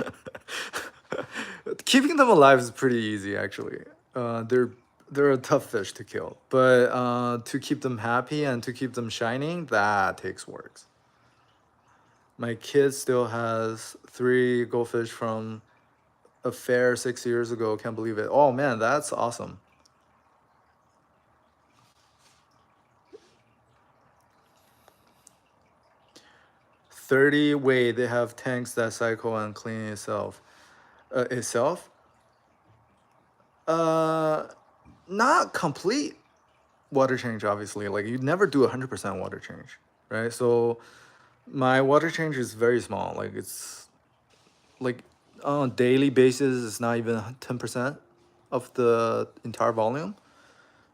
A: Keeping them alive is pretty easy, actually. They're a tough fish to kill, but to keep them happy and to keep them shining, that takes work. My kid still has 3 goldfish from a fair 6 years ago. Can't believe it. Oh man, that's awesome. 30 way they have tanks that cycle and clean itself. Itself? Uh, Not complete water change, obviously. Like you never do 100% water change, right? So my water change is very small. Like it's like on a daily basis, it's not even 10% of the entire volume.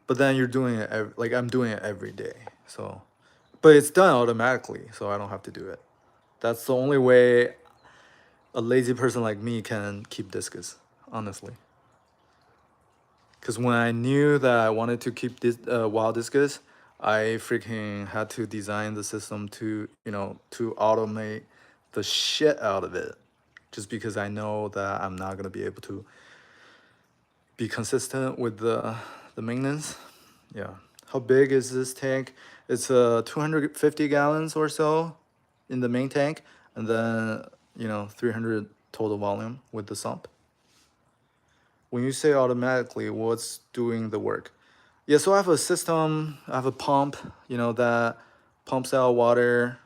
A: But then you're doing it like I'm doing it every day. So, but it's done automatically, so I don't have to do it. That's the only way a lazy person like me can keep discus, honestly. Because when I knew that I wanted to keep this wild discus, I freaking had to design the system to to automate the shit out of it, just because I know that I'm not gonna be able to be consistent with the maintenance. Yeah. How big is this tank? It's 250 gallons or so in the main tank, and then 300 total volume with the sump. When you say automatically, what's doing the work? Yeah, so I have a system, I have a pump, that pumps out water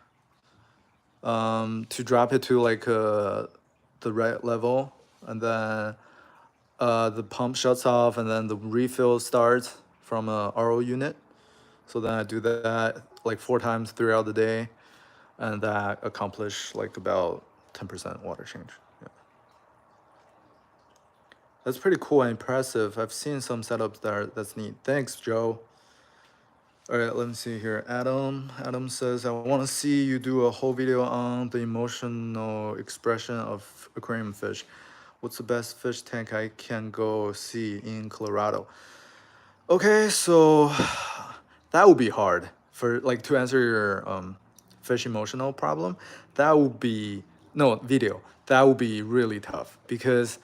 A: to drop it to like the right level, and then the pump shuts off, and then the refill starts from a RO unit. So then I do that like 4 times throughout the day, and that accomplish like about 10% water change. Yeah. That's pretty cool and impressive. I've seen some setups that's neat. Thanks, Joe. All right, let me see here. Adam says, I want to see you do a whole video on the emotional expression of aquarium fish. What's the best fish tank I can go see in Colorado? Okay, so that would be hard for like to answer your fish emotional problem. That would be no video. That would be really tough because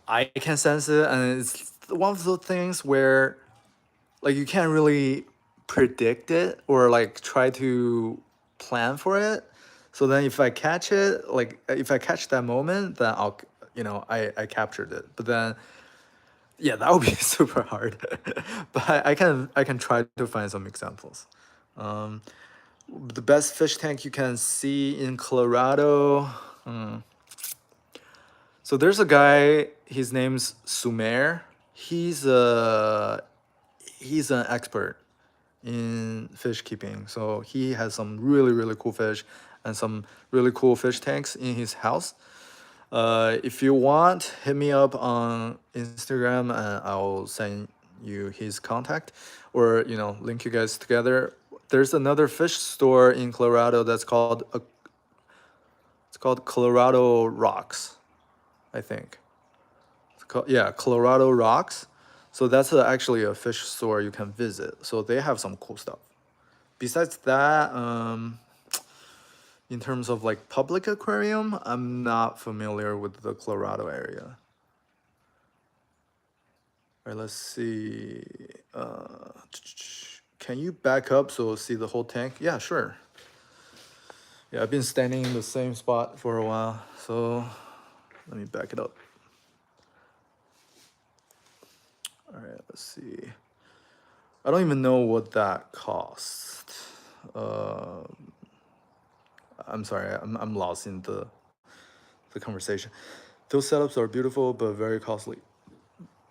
A: I can sense it, and it's one of those things where like you can't really predict it or like try to plan for it. So then if I catch it, like if I catch that moment, then I captured it. But then yeah, that would be super hard. But I can try to find some examples. Um, the best fish tank you can see in Colorado. Hmm. So there's a guy. His name's Sumer. He's a he's an expert in fish keeping. So he has some really cool fish and some really cool fish tanks in his house. If you want, hit me up on Instagram and I'll send you his contact, or link you guys together. There's another fish store in Colorado that's called it's called Colorado Rocks, I think. Yeah, Colorado Rocks. So that's actually a fish store you can visit. So they have some cool stuff. Besides that, in terms of like public aquarium, I'm not familiar with the Colorado area. All right, let's see. Can you back up so see the whole tank? Yeah, sure. Yeah, I've been standing in the same spot for a while, so let me back it up. All right, let's see. I don't even know what that cost. I'm sorry, I'm lost in the conversation. Those setups are beautiful but very costly.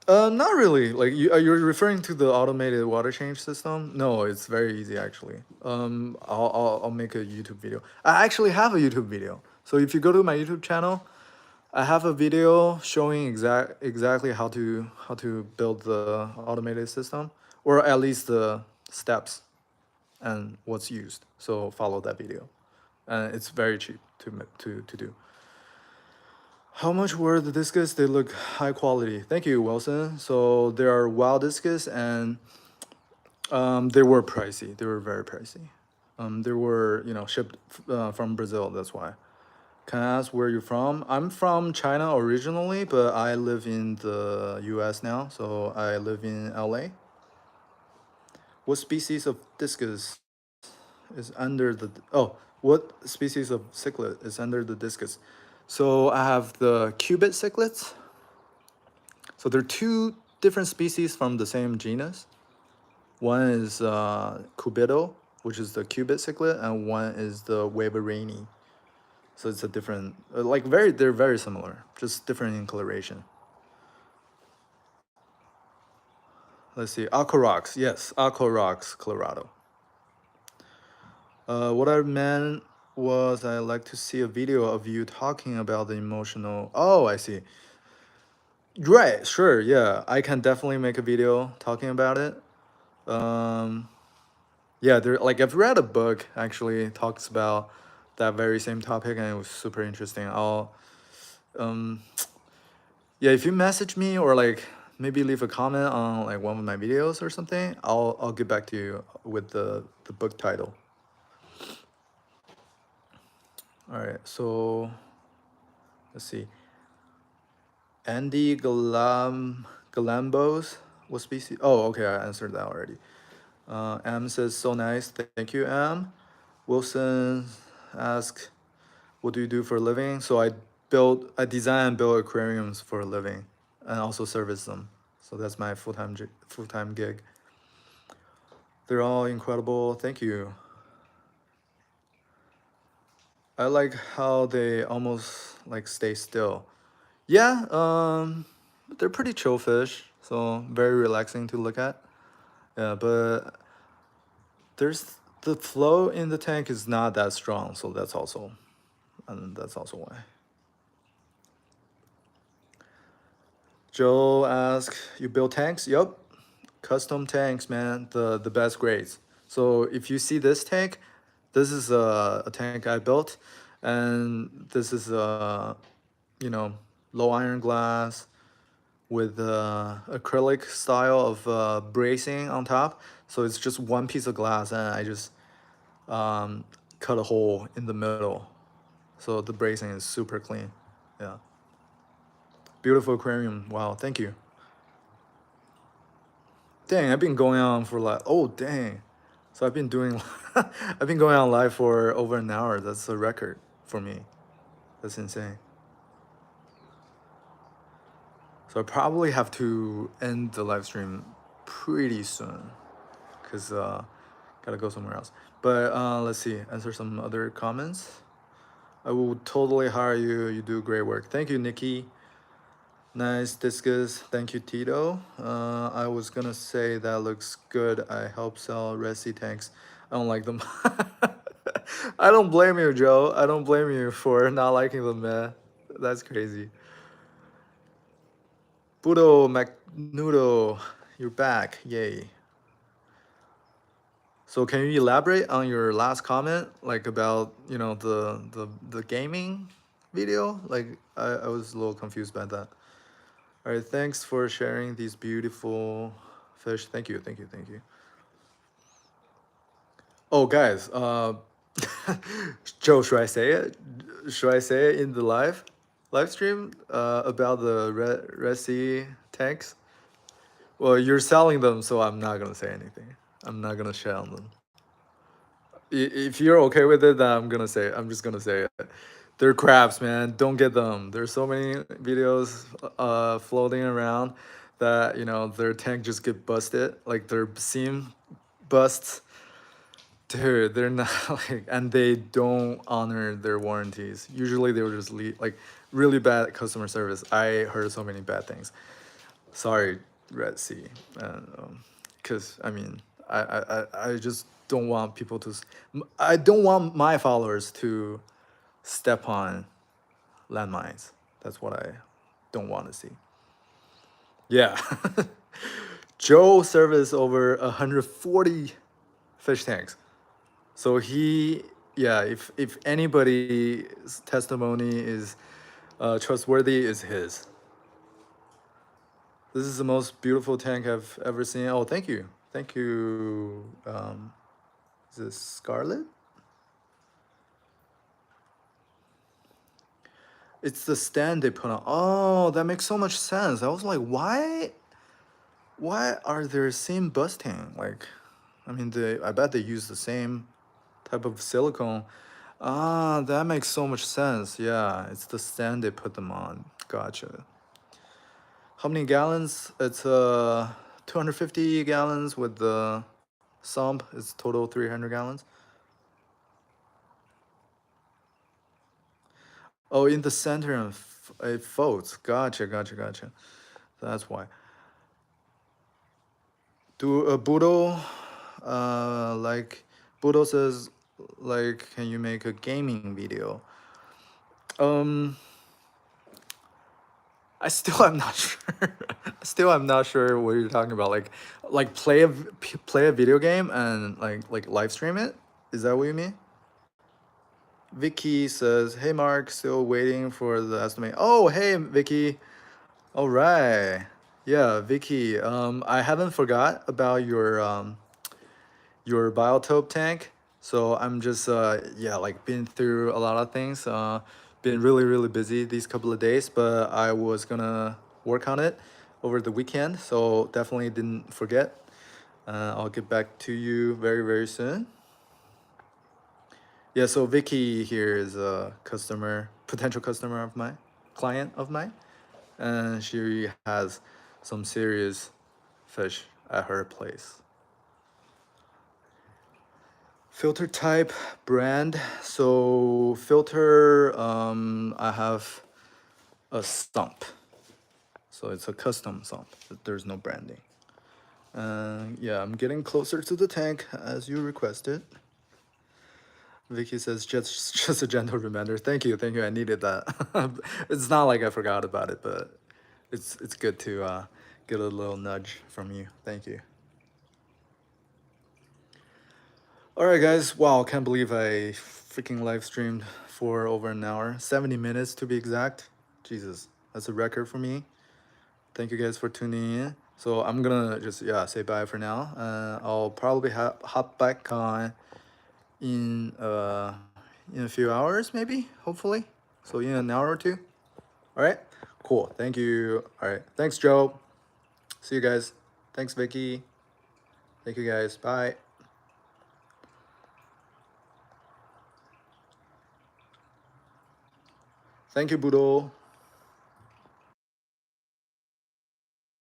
A: Not really. Like, are you referring to the automated water change system? No, it's very easy actually. I'll make a YouTube video. I actually have a YouTube video. So if you go to my YouTube channel, I have a video showing exactly how to build the automated system, or at least the steps and what's used. So follow that video, and it's very cheap to do. How much were the discus? They look high quality. Thank you, Wilson. So there are wild discus, and they were pricey. They were very pricey. They were shipped from Brazil. That's why. Can I ask where you're from? I'm from China originally, but I live in the U.S. now. So I live in LA. What species of discus is under the what species of cichlid is under the discus? So I have the cubit cichlids. So there are two different species from the same genus. One is Cubido, which is the cubit cichlid, and one is the Weberani. So it's a different, they're very similar, just different in coloration. Let's see, Aqua Rocks, yes, Aqua Rocks, Colorado. What I meant was I like to see a video of you talking about the emotional. Oh, I see. Right, sure, yeah, I can definitely make a video talking about it. Yeah, there, like, I've read a book actually talks about that very same topic, and it was super interesting. Yeah, if you message me or like maybe leave a comment on like one of my videos or something, I'll get back to you with the book title. All right, so let's see. Andy Galambos, what species? Oh, okay, I answered that already. M says so nice. Thank you, M. Wilson asks, what do you do for a living? So I design and build aquariums for a living, and also service them. So that's my full-time gig. They're all incredible. Thank you. I like how they almost like stay still. Yeah, they're pretty chill fish, so very relaxing to look at. Yeah, but there's the flow in the tank is not that strong, so that's also why. Joe asks, you build tanks? Yup. Custom tanks, man, the best grades. So if you see this tank, this is a tank I built, and this is low iron glass with acrylic style of bracing on top. So it's just one piece of glass, and I just cut a hole in the middle. So the bracing is super clean. Yeah. Beautiful aquarium. Wow, thank you. Dang, I've been going on for like, oh dang. So I've been doing I've been going on live for over an hour. That's a record for me. That's insane. So I probably have to end the live stream pretty soon, cuz gotta go somewhere else. But let's see, answer some other comments. I will totally hire you. You do great work. Thank you, Nikki. Nice discus. Thank you, Tito. I was gonna say that looks good. I help sell Resi tanks. I don't like them. I don't blame you, Joe. I don't blame you for not liking them, man. That's crazy. Budo McNoodle, you're back. Yay. So can you elaborate on your last comment, like about the gaming video? Like I was a little confused by that. All right, thanks for sharing these beautiful fish. Thank you, thank you, thank you. Oh, guys, Joe, should I say it? Should I say it in the live stream about the Red Sea tanks? Well, you're selling them, so I'm not gonna say anything. I'm not gonna share on them. If you're okay with it, then I'm gonna say it. I'm just gonna say it. They're crabs, man. Don't get them. There's so many videos floating around that their tank just get busted, like their seam busts. Dude, they're not like, and they don't honor their warranties. Usually they will just leave, like really bad customer service. I heard so many bad things. Sorry, Red Sea, because I mean, I just don't want people to. I don't want my followers to step on landmines. That's what I don't want to see. Yeah. Joe serviced over 140 fish tanks. So yeah, if anybody's testimony is trustworthy, is his. This is the most beautiful tank I've ever seen. Oh, thank you. Is this Scarlet? It's the stand they put on. Oh, that makes so much sense. I was like, why are there seam busting? Like, I mean, I bet they use the same type of silicone. Ah, that makes so much sense. Yeah, it's the stand they put them on. Gotcha. How many gallons? It's 250 gallons with the sump. It's total 300 gallons. Oh, in the center it folds. Gotcha, gotcha, gotcha. That's why. Do a Budo, like Budo says, like, can you make a gaming video? Um, I still am not sure. Still, I'm not sure what you're talking about. Like play a video game and like live stream it. Is that what you mean? Vicky says, "Hey Mark, still waiting for the estimate." Oh, hey Vicky. All right. Yeah, Vicky. I haven't forgot about your biotope tank. So I'm just yeah, like been through a lot of things. Been really busy these couple of days, but I was gonna work on it over the weekend, so definitely didn't forget. I'll get back to you very soon. Yeah, so Vicky here is a customer, potential customer of mine, client of mine, and she has some serious fish at her place. Filter type, brand. So filter, I have a stump. So it's a custom sump. There's no branding. Yeah, I'm getting closer to the tank as you requested. Vicky says just a gentle reminder. Thank you. I needed that. It's not like I forgot about it, but it's good to get a little nudge from you. Thank you. All right, guys. Wow, can't believe I freaking live streamed for over an hour, 70 minutes to be exact. Jesus, that's a record for me. Thank you guys for tuning in. So I'm gonna just say bye for now. I'll probably hop back on in a few hours, maybe, hopefully. So in an hour or two. All right, cool. Thank you. All right, thanks, Joe. See you guys. Thanks, Vicky. Thank you guys. Bye. Thank you, Budo.